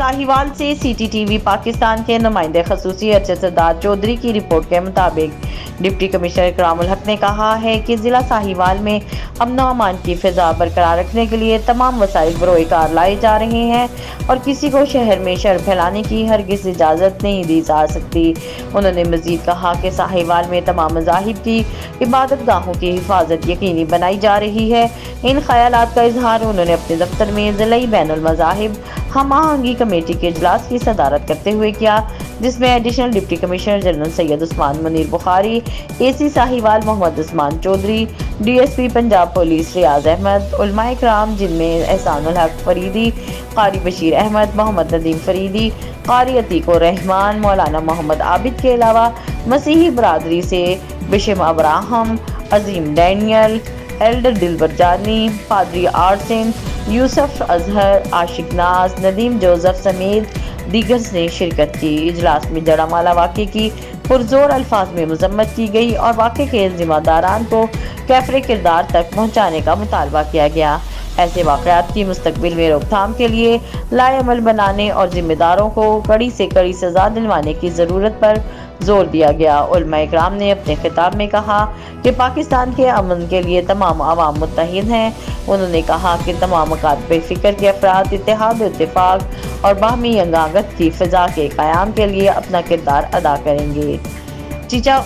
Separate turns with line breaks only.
साहिवाल से CCTV पाकिस्तान के नुमाइंदे खसूसी अरशद सरदार चौधरी की रिपोर्ट के मुताबिक डिप्टी कमिश्नर इकरामुल हक ने कहा है कि जिला साहिवाल में अमन व अमान की फिजा बरकरार रखने के लिए तमाम वसाइल बरोए कार लाए जा रहे हैं और किसी को शहर में शर फैलाने की हरगिज़ इजाज़त नहीं दी जा सकती। उन्होंने मजीद कहा कि साहिवाल में तमाम मज़ाहिब की इबादत गाहों की हिफाजत यकीनी बनाई जा रही है। इन ख्यालात का इजहार उन्होंने अपने दफ्तर में ज़िलाई बैनुल मज़ाहिब हम आहंगी कमेटी के इजलास की सदारत करते हुए किया, जिसमें additional deputy commissioner general Syed Usman Munir Bukhari, AC Sahiwal Mohammad Usman Chaudhry, DSP Punjab police Riaz Ahmed, उलमाए किराम जिनमें एहसानुल हक फरीदी, कारी बशीर अहमद, मोहम्मद नदीम फरीदी, कारी अतीकुर रहमान, मौलाना मोहम्मद आबिद के अलावा मसीही बरादरी से बिशम अब्राहम, अजीम डैनियल, एल्डर दिलबर जानी, पादरी आरसिन, यूसुफ अजहर, आशिक नाज, नदीम जोसेफ समेत दीगर ने शिरकत की। इजलास में जड़ामाला वाक़े की पुरजोर अल्फाज में मजम्मत की गई और वाक़े के जिम्मेदारान को कैफरे किरदार तक पहुँचाने का मुतालबा किया गया। ऐसे वाक़यात की मुस्तकबिल में रोकथाम के लिए लाएअमल बनाने और जिम्मेदारों को कड़ी से कड़ी सज़ा दिलवाने की ज़रूरत पर जोर दिया गया। उलमाए किराम ने अपने खिताब में कहा कि पाकिस्तान के अमन के लिए तमाम अवाम मुत्तहिद हैं। उन्होंने कहा कि तमाम मकातब फ़िक्र के अफराद इत्तेहाद व इत्तेफाक और बाहमी यंगागत की फ़िज़ा के क़याम के लिए अपना किरदार अदा करेंगे। चीचा